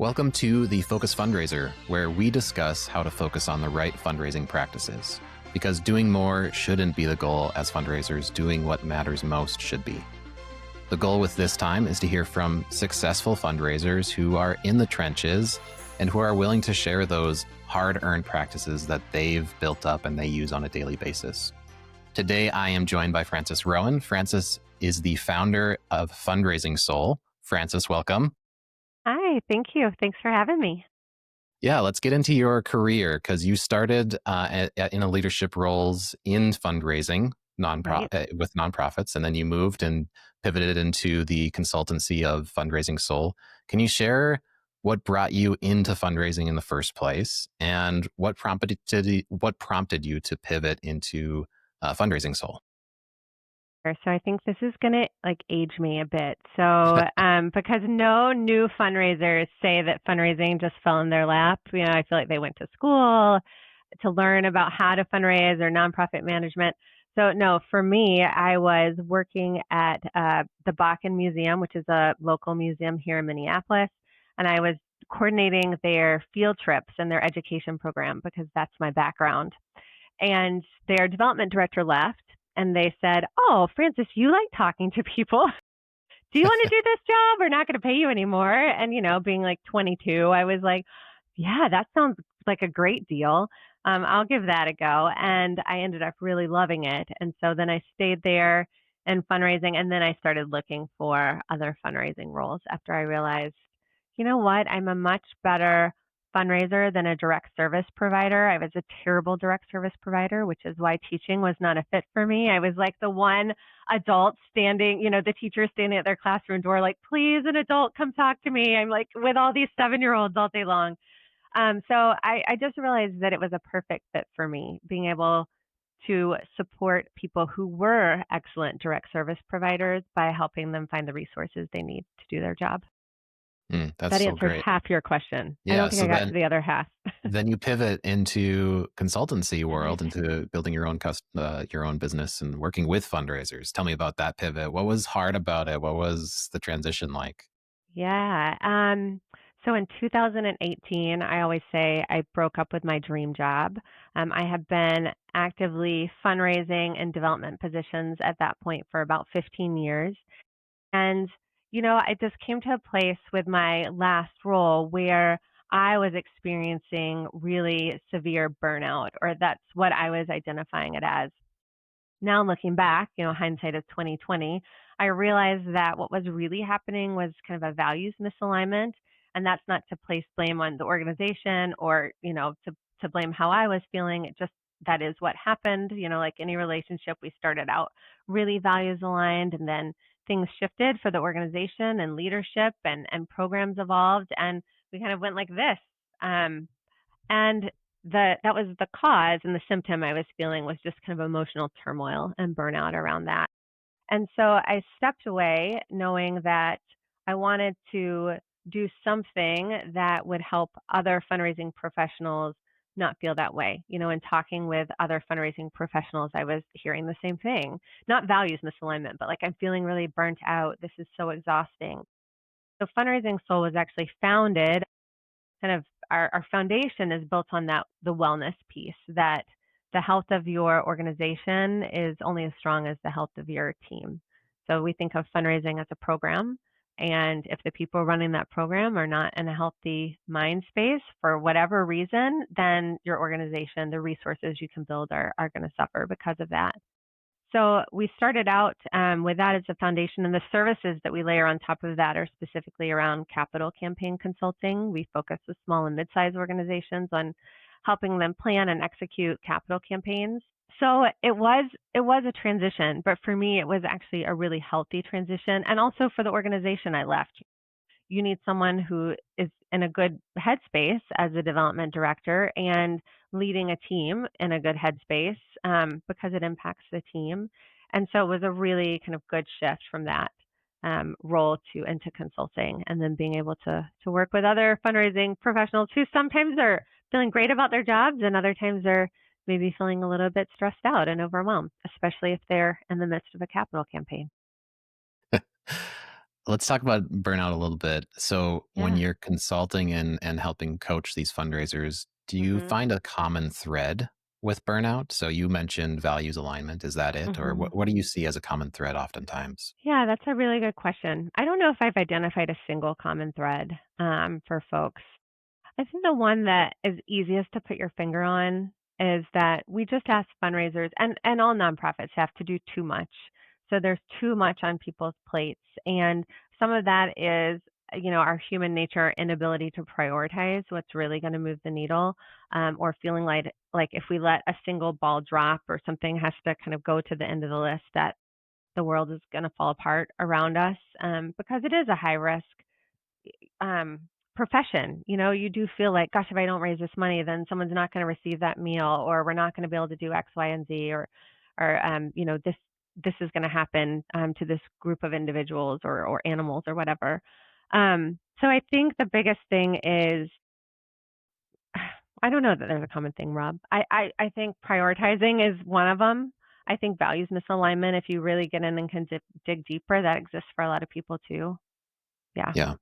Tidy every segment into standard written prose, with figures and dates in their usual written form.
Welcome to the Focused Fundraiser, where we discuss how to focus on the right fundraising practices. Because doing more shouldn't be the goal as fundraisers, doing what matters most should be. The goal with this time is to hear from successful fundraisers who are in the trenches and who are willing to share those hard-earned practices that they've built up and they use on a daily basis. Today, I am joined by Frances Roen. Frances is the founder of Fundraising Sol. Frances, welcome. Hi, thank you. Thanks for having me. Yeah, let's get into your career because you started in a leadership roles in fundraising Right. with nonprofits, and then you moved and pivoted into the consultancy of Fundraising Sol. Can you share what brought you into fundraising in the first place, and what prompted you to pivot into Fundraising Sol? So I think this is gonna age me a bit. So because no new fundraisers say that fundraising just fell in their lap. I feel like they went to school to learn about how to fundraise or nonprofit management. So no, for me, I was working at the Bakken Museum, which is a local museum here in Minneapolis, and I was coordinating their field trips and their education program because that's my background. And their development director left and they said, "Oh, Frances, you like talking to people. Do you want to do this job? We're not going to pay you anymore." And, being like 22, I was like, yeah, that sounds like a great deal. I'll give that a go. And I ended up really loving it. And so then I stayed there in fundraising. And then I started looking for other fundraising roles after I realized, you know what? I'm a much better fundraiser than a direct service provider. I was a terrible direct service provider, which is why teaching was not a fit for me. I was like the one adult standing, the teacher standing at their classroom door, like, please, an adult, come talk to me. I'm like with all these 7-year-olds all day long. So I just realized that it was a perfect fit for me, being able to support people who were excellent direct service providers by helping them find the resources they need to do their job. That's That so answered great. half your question. I Yeah, don't think I so got then to the other half. then you pivot into consultancy Right. world, into building your own business and working with fundraisers. Tell me about that pivot. What was hard about it? What was the transition like? Yeah. So in 2018, I always say I broke up with my dream job. I had been actively fundraising and development positions at that point for about 15 years. And, I just came to a place with my last role where I was experiencing really severe burnout, or that's what I was identifying it as. Now looking back, hindsight is 2020, I realized that what was really happening was kind of a values misalignment. And that's not to place blame on the organization or, to blame how I was feeling. It just that is what happened. Like any relationship, we started out really values aligned and then things shifted for the organization and leadership and programs evolved and we kind of went like this. And that was the cause, and the symptom I was feeling was just kind of emotional turmoil and burnout around that. And so I stepped away knowing that I wanted to do something that would help other fundraising professionals not feel that way. In talking with other fundraising professionals, I was hearing the same thing. Not values misalignment, but like I'm feeling really burnt out. This is so exhausting. So Fundraising Soul was actually founded kind of our foundation is built on that the wellness piece, that the health of your organization is only as strong as the health of your team. So we think of fundraising as a program, and if the people running that program are not in a healthy mind space for whatever reason, then your organization, the resources you can build are going to suffer because of that. So we started out with that as a foundation, and the services that we layer on top of that are specifically around capital campaign consulting. We focus with small and mid-sized organizations on helping them plan and execute capital campaigns. So it was a transition, but for me, it was actually a really healthy transition, and also for the organization I left. You need someone who is in a good headspace as a development director and leading a team in a good headspace because it impacts the team. And so it was a really kind of good shift from that role to into consulting, and then being able to work with other fundraising professionals who sometimes are feeling great about their jobs and other times are maybe feeling a little bit stressed out and overwhelmed, especially if they're in the midst of a capital campaign. Let's talk about burnout a little bit. So, when Yeah. you're consulting and helping coach these fundraisers, do you Mhm. find a common thread with burnout? So, you mentioned values alignment. Is that it? Or Mhm. what do you see as a common thread oftentimes? Yeah, that's a really good question. I don't know if I've identified a single common thread for folks. I think the one that is easiest to put your finger on is that we just ask fundraisers and all nonprofits have to do too much. So there's too much on people's plates. And some of that is, our human nature, our inability to prioritize what's really going to move the needle, or feeling like if we let a single ball drop or something has to kind of go to the end of the list, that the world is going to fall apart around us, because it is a high risk um, profession. You do feel like, gosh, if I don't raise this money, then someone's not going to receive that meal, or we're not going to be able to do X, Y, and Z, or this is going to happen to this group of individuals or animals or whatever. So I think the biggest thing is, I don't know that there's a common thing, Rob. I think prioritizing is one of them. I think values misalignment, if you really get in and can dig deeper, that exists for a lot of people too. Yeah. Yeah.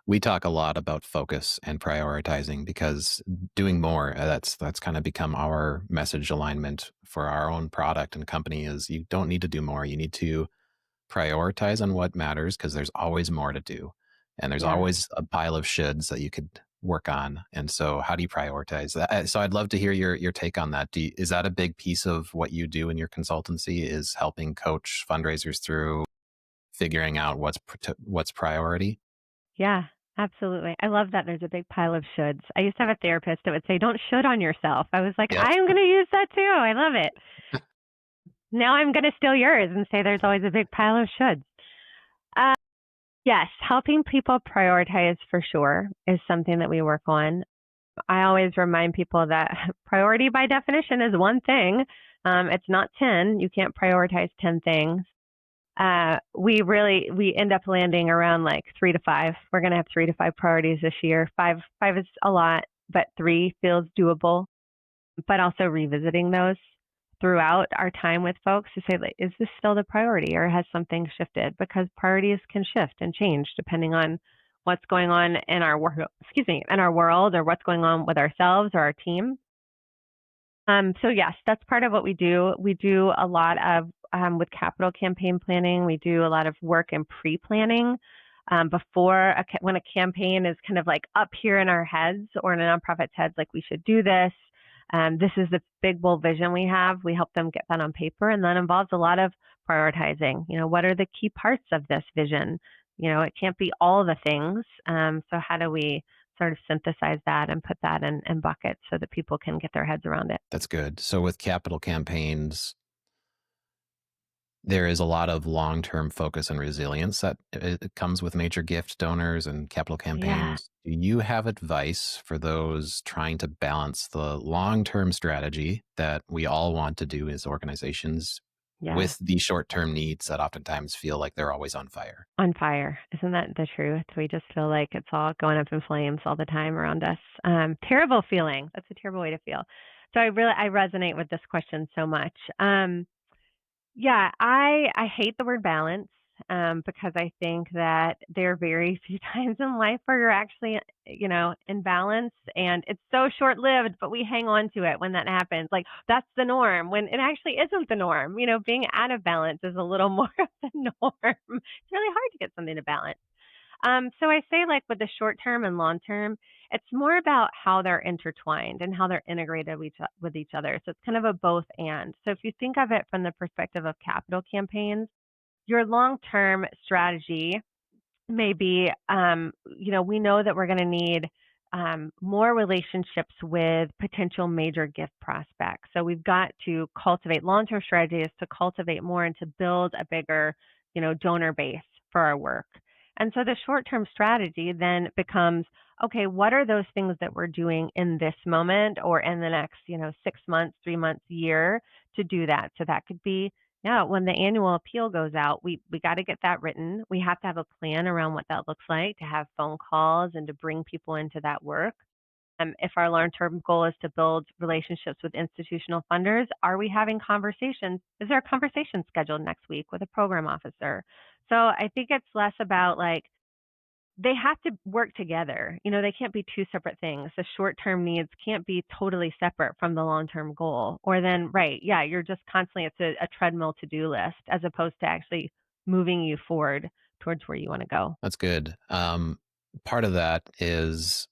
We talk a lot about focus and prioritizing because doing more, that's kind of become our message alignment for our own product and company is you don't need to do more. You need to prioritize on what matters because there's always more to do. And there's Yeah. always a pile of shoulds that you could work on. And so how do you prioritize that? So I'd love to hear your take on that. Is that a big piece of what you do in your consultancy is helping coach fundraisers through figuring out what's priority? Yeah, absolutely. I love that there's a big pile of shoulds. I used to have a therapist that would say, "Don't should on yourself." I was like, Yep. "I am going to use that too. I love it." Now I'm going to steal yours and say there's always a big pile of shoulds. Uh, yes, helping people prioritize for sure is something that we work on. I always remind people that priority by definition is one thing. It's not 10. You can't prioritize 10 things. We end up landing around like 3 to 5. We're going to have 3 to 5 priorities this year. Five is a lot, but 3 feels doable. But also revisiting those throughout our time with folks to say, like, is this still the priority or has something shifted? Because priorities can shift and change depending on what's going on in our world, in our world, or what's going on with ourselves or our team. So yes, that's part of what we do. We do a lot of with capital campaign planning. We do a lot of work in pre-planning when a campaign is kind of like up here in our heads or in a nonprofit's heads, like we should do this. This is the big bold vision we have. We help them get that on paper, and that involves a lot of prioritizing. What are the key parts of this vision? It can't be all the things. So how do we sort of synthesize that and put that in buckets so that people can get their heads around it? That's good. So with capital campaigns, there is a lot of long-term focus and resilience that it comes with major gift donors and capital Yeah, campaigns. Do you have advice for those trying to balance the long-term strategy that we all want to do as organizations yeah. with the short-term needs that oftentimes feel like they're always on fire? On fire. Isn't that the truth? We just feel like it's all going up in flames all the time around us. Terrible feeling. That's a terrible way to feel. So I resonate with this question so much. Yeah, I hate the word balance, because I think that there are very few times in life where you're actually, in balance, and it's so short-lived, but we hang on to it when that happens. Like, that's the norm when it actually isn't the norm. Being out of balance is a little more of the norm. It's really hard to get something to balance. So I say, like, with the short term and long term, it's more about how they're intertwined and how they're integrated with each other. So it's kind of a both and. So if you think of it from the perspective of capital campaigns, your long term strategy maybe, we know that we're going to need more relationships with potential major gift prospects. So we've got to cultivate long-term strategies to cultivate more and to build a bigger, donor base for our work. And so the short-term strategy then becomes, okay, what are those things that we're doing in this moment or in the next, 6 months, 3 months, year to do that? So that could be, yeah, when the annual appeal goes out, we got to get that written. We have to have a plan around what that looks like, to have phone calls and to bring people into that work. If our long-term goal is to build relationships with institutional funders, are we having conversations? Is there a conversation scheduled next week with a program officer So I think it's less about like they have to work together. They can't be two separate things. The short-term needs can't be totally separate from the long-term goal. Or then, right, yeah, you're just constantly, it's a treadmill to-do list as opposed to actually moving you forward towards where you want to go. That's good. Part of that is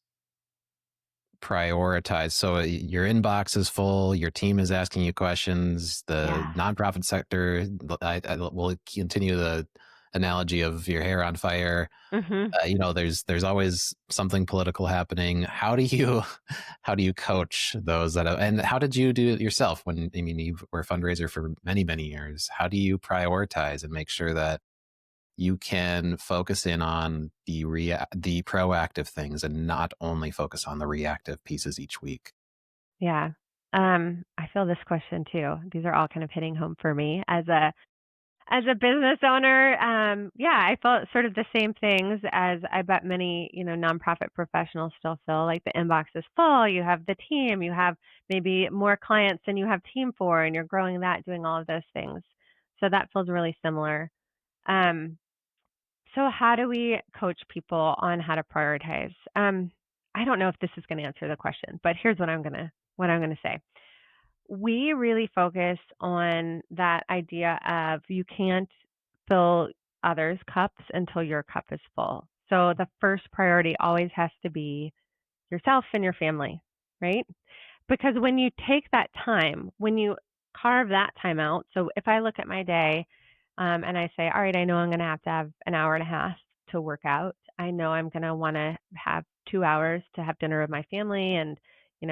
prioritize. So your inbox is full, your team is asking you questions. The Yeah. nonprofit sector, I will continue the analogy of your hair on fire. Mhm. There's always something political happening. How do you how do you coach those and how did you do it yourself when, I mean, you were a fundraiser for many years? How do you prioritize and make sure that you can focus in on the proactive things and not only focus on the reactive pieces each week? Yeah. I feel this question too. These are all kind of hitting home for me as a business owner. Yeah, I felt sort of the same things as I bet many, nonprofit professionals still feel. Like the inbox is full, you have the team, you have maybe more clients than you have team for, and you're growing that, doing all of those things. So that feels really similar. Um, so how do we coach people on how to prioritize? I don't know if this is going to answer the question, but here's what I'm gonna say. We really focus on that idea of you can't fill others' cups until your cup is full. So the first priority always has to be yourself and your family, right? Because when you take that time, when you carve that time out, so if I look at my day and I say, all right, I know I'm going to have an hour and a half to work out. I know I'm going to want to have 2 hours to have dinner with my family. And,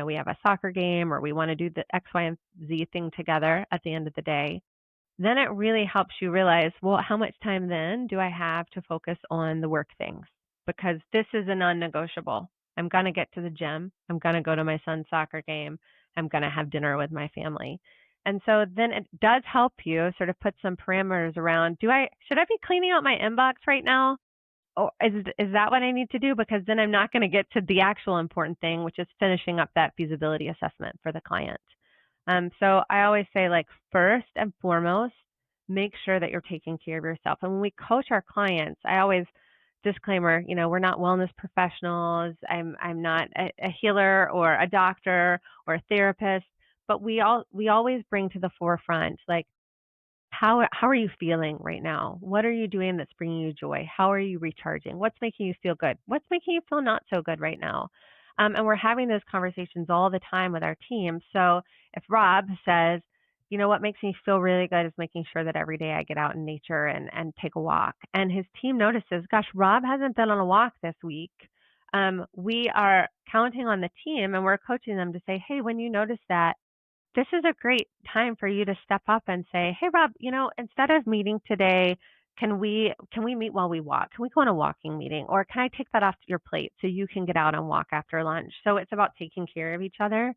we have a soccer game or we want to do the X, Y, and Z thing together at the end of the day. Then it really helps you realize, well, how much time then do I have to focus on the work things? Because this is a non-negotiable. I'm going to get to the gym. I'm going to go to my son's soccer game. I'm going to have dinner with my family. And so then it does help you sort of put some parameters around, should I be cleaning out my inbox right now? Or is that what I need to do? Because then I'm not going to get to the actual important thing, which is finishing up that feasibility assessment for the client. So I always say, like, first and foremost, make sure that you're taking care of yourself. And when we coach our clients, I always disclaimer, we're not wellness professionals. I'm not a healer or a doctor or a therapist, but we always bring to the forefront, like, how are you feeling right now? What are you doing that's bringing you joy? How are you recharging? What's making you feel good? What's making you feel not so good right now? And we're having those conversations all the time with our team. So if Rob says, what makes me feel really good is making sure that every day I get out in nature and take a walk. And his team notices, gosh, Rob hasn't been on a walk this week. We are counting on the team and we're coaching them to say, hey, when you notice that, this is a great time for you to step up and say, "Hey, Rob, instead of meeting today, can we meet while we walk? Can we go on a walking meeting, or can I take that off your plate so you can get out and walk after lunch?" So it's about taking care of each other.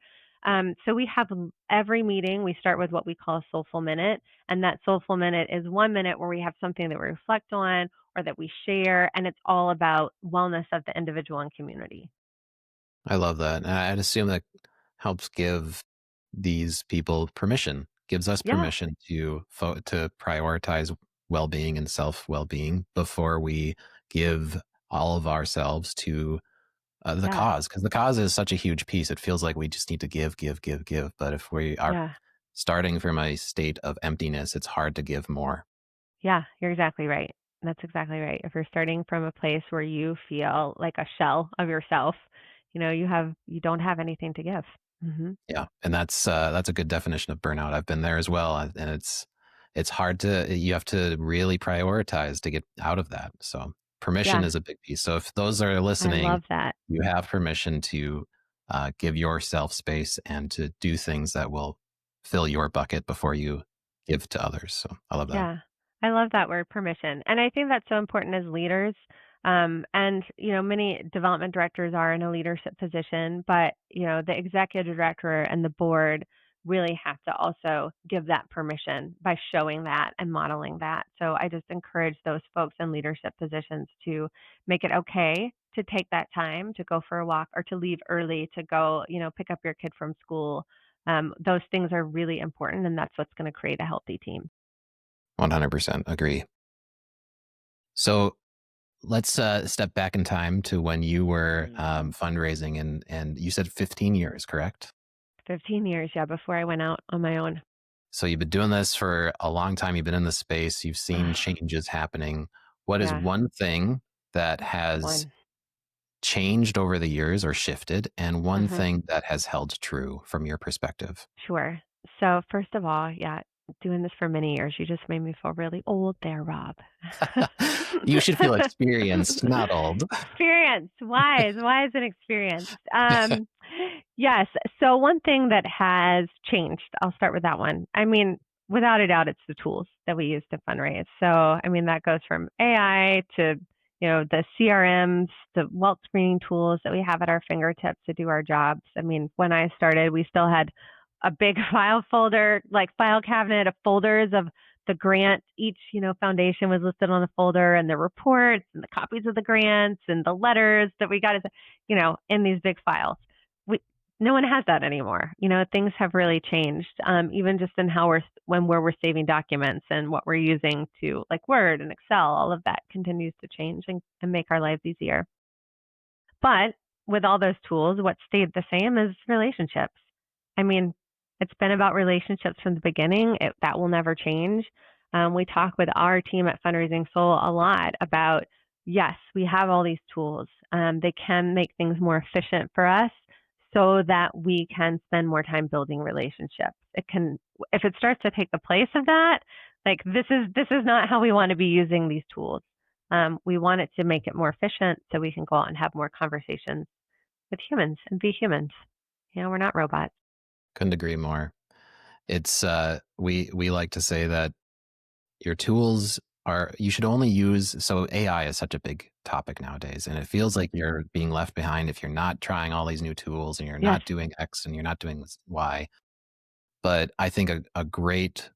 So we have every meeting. We start with what we call a soulful minute, and that soulful minute is 1 minute where we have something that we reflect on or that we share, and it's all about wellness of the individual and community. I love that. And I'd assume that helps give these people permission, gives us Yeah, permission to prioritize well-being and self-well-being before we give all of ourselves to the yeah, cause, because the cause is such a huge piece. It feels like we just need to give. But if we are yeah. starting from a state of emptiness, it's hard to give more. Yeah, you're exactly right. That's exactly right. If you're starting from a place where you feel like a shell of yourself, you don't have anything to give. Mhm. Yeah, and that's a good definition of burnout. I've been there as well, and it's hard to you have to really prioritize to get out of that. So permission Yeah, is a big piece. So if those are I listening, love that. you have permission to give yourself space and to do things that will fill your bucket before you give to others. So I love that. Yeah, I love that word, permission. And I think that's so important as leaders. And, many development directors are in a leadership position, but, the executive director and the board really have to also give that permission by showing that and modeling that. So I just encourage those folks in leadership positions to make it okay to take that time to go for a walk or to leave early to go, pick up your kid from school. Those things are really important, and that's what's going to create a healthy team. 100% agree. So let's step back in time to when you were Mm. fundraising, and you said 15 years, correct? 15 years, yeah, before I went out on my own. So you've been doing this for a long time. You've been in the space. You've seen changes happening. What is Yeah, one thing that has one. changed over the years or shifted, and one Mhm. thing that has held true from your perspective? Sure. So first of all, yeah, doing this for many years, you just made me feel really old there, Rob. You should feel experienced, not old. Experience, wise and experienced. Yes. So one thing that has changed, I'll start with that one. I mean, without a doubt, it's the tools that we use to fundraise. So, I mean, that goes from AI to, the CRMs, the wealth screening tools that we have at our fingertips to do our jobs. I mean, when I started, we still had a big file folder, like file cabinet of folders of the grant. Each, foundation was listed on the folder, and the reports and the copies of the grants and the letters that we got, in these big files. We, no one has that anymore. Things have really changed, even just in how where we're saving documents and what we're using to, like Word and Excel. All of that continues to change and make our lives easier. But with all those tools, what stayed the same is relationships. I mean, it's been about relationships from the beginning. That will never change. We talk with our team at Fundraising Sol a lot about, yes, we have all these tools. They can make things more efficient for us so that we can spend more time building relationships. If it starts to take the place of that, like this is not how we want to be using these tools. We want it to make it more efficient so we can go out and have more conversations with humans and be humans. We're not robots. Couldn't agree more. It's we like to say that your tools are you should only use so AI is such a big topic nowadays, and it feels like you're being left behind if you're not trying all these new tools and you're Yes. not doing X and you're not doing Y. But I think a great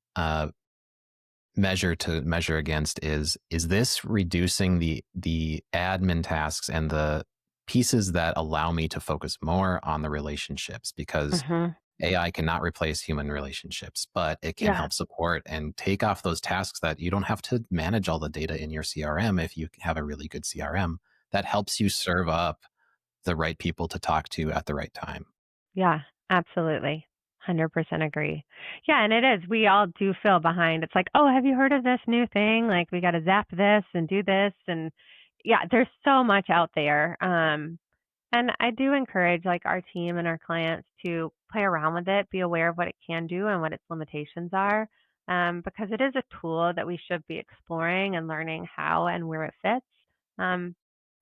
measure to measure against is this reducing the admin tasks and the pieces that allow me to focus more on the relationships, because Mhm. AI cannot replace human relationships, but it can Yeah. help support and take off those tasks that you don't have to manage all the data in your CRM. If you have a really good CRM that helps you serve up the right people to talk to at the right time. Yeah. Absolutely. 100% agree. Yeah, and it is. We all do feel behind. It's like, oh, have you heard of this new thing? Like, we got to zap this and do this, and yeah, there's so much out there. And I do encourage like our team and our clients to play around with it, be aware of what it can do and what its limitations are, because it is a tool that we should be exploring and learning how and where it fits. Um,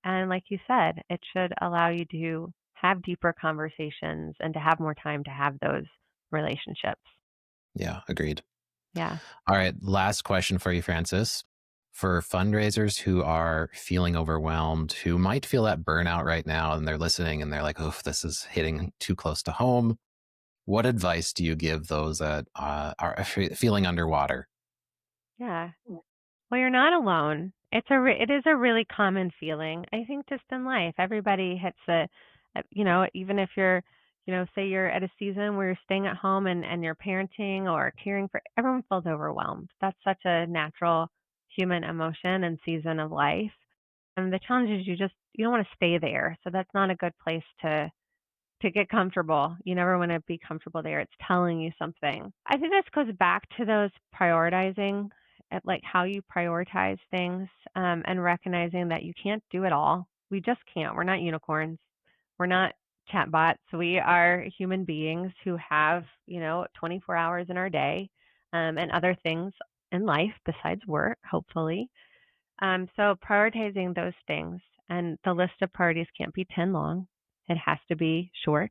and like you said, it should allow you to have deeper conversations and to have more time to have those relationships. Yeah, agreed. Yeah. All right, last question for you, Francis. For fundraisers who are feeling overwhelmed, who might feel that burnout right now, and they're listening and they're like, "Oh, this is hitting too close to home." What advice do you give those that are feeling underwater? Yeah. Well, you're not alone. It is a really common feeling. I think just in life, everybody hits even if you're, say you're at a season where you're staying at home and you're parenting or caring for, everyone feels overwhelmed. That's such a natural human emotion and season of life. And the challenge is you don't want to stay there. So that's not a good place to get comfortable. You never want to be comfortable there. It's telling you something. I think this goes back to those prioritizing, at like how you prioritize things, and recognizing that you can't do it all. We just can't. We're not unicorns. We're not chatbots. We are human beings who have, 24 hours in our day, and other things in life besides work, hopefully. So prioritizing those things, and the list of priorities can't be 10 long. It has to be short,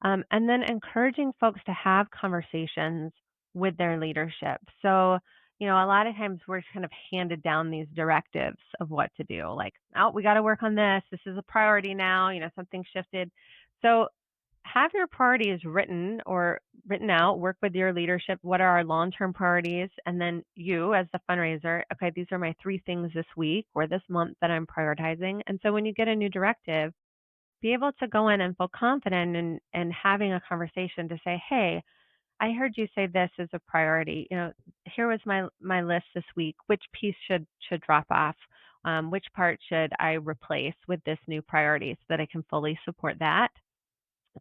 and then encouraging folks to have conversations with their leadership. So, a lot of times we're kind of handed down these directives of what to do. Like, oh, we got to work on this. This is a priority now. Something shifted. So, have your priorities written out, work with your leadership. What are our long term priorities? And then you, as the fundraiser, okay, these are my 3 things this week or this month that I'm prioritizing. And so when you get a new directive, be able to go in and feel confident and having a conversation to say, hey, I heard you say this is a priority. Here was my list this week. Which piece should drop off? Which part should I replace with this new priority so that I can fully support that?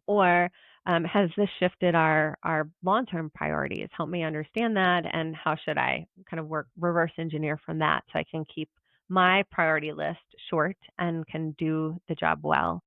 Or has this shifted our long-term priorities? Help me understand that, and how should I kind of work reverse engineer from that so I can keep my priority list short and can do the job well.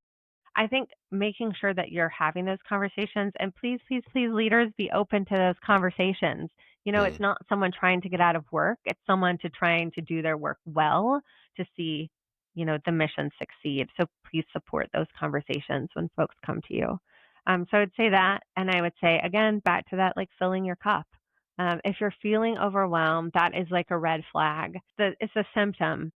I think making sure that you're having those conversations, and please, please, please, leaders, be open to those conversations. It's Mm. not someone trying to get out of work. It's someone trying to do their work well to see, the mission succeed. So please support those conversations when folks come to you. So I would say that, and I would say, again, back to that, like filling your cup. If you're feeling overwhelmed, that is like a red flag. It's a symptom.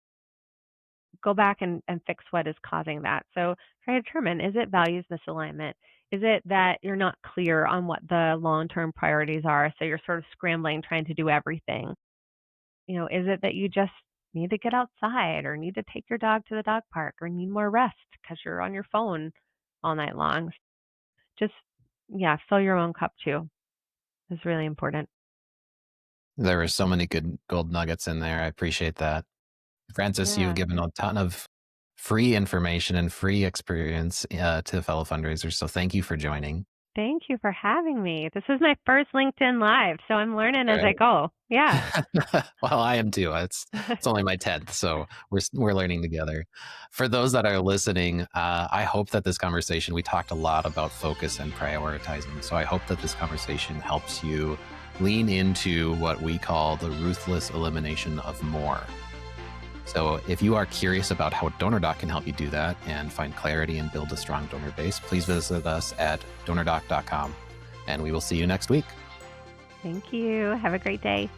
Go back and fix what is causing that. So try to determine, is it values misalignment? Is it that you're not clear on what the long-term priorities are? So you're sort of scrambling, trying to do everything. Is it that you just need to get outside or need to take your dog to the dog park or need more rest because you're on your phone all night long? Just, yeah, fill your own cup too. It's really important. There were so many good gold nuggets in there. I appreciate that. Frances, you've Yeah. given a ton of free information and free experience to fellow fundraisers. So thank you for joining. Thank you for having me. This is my first LinkedIn Live, so I'm learning All as I right. go. Yeah. Well, I am too. It's only my 10th, so we're learning together. For those that are listening, I hope that this conversation, we talked a lot about focus and prioritizing. So I hope that this conversation helps you lean into what we call the ruthless elimination of more. So if you are curious about how DonorDoc can help you do that and find clarity and build a strong donor base, please visit us at donordoc.com, and we will see you next week. Thank you. Have a great day.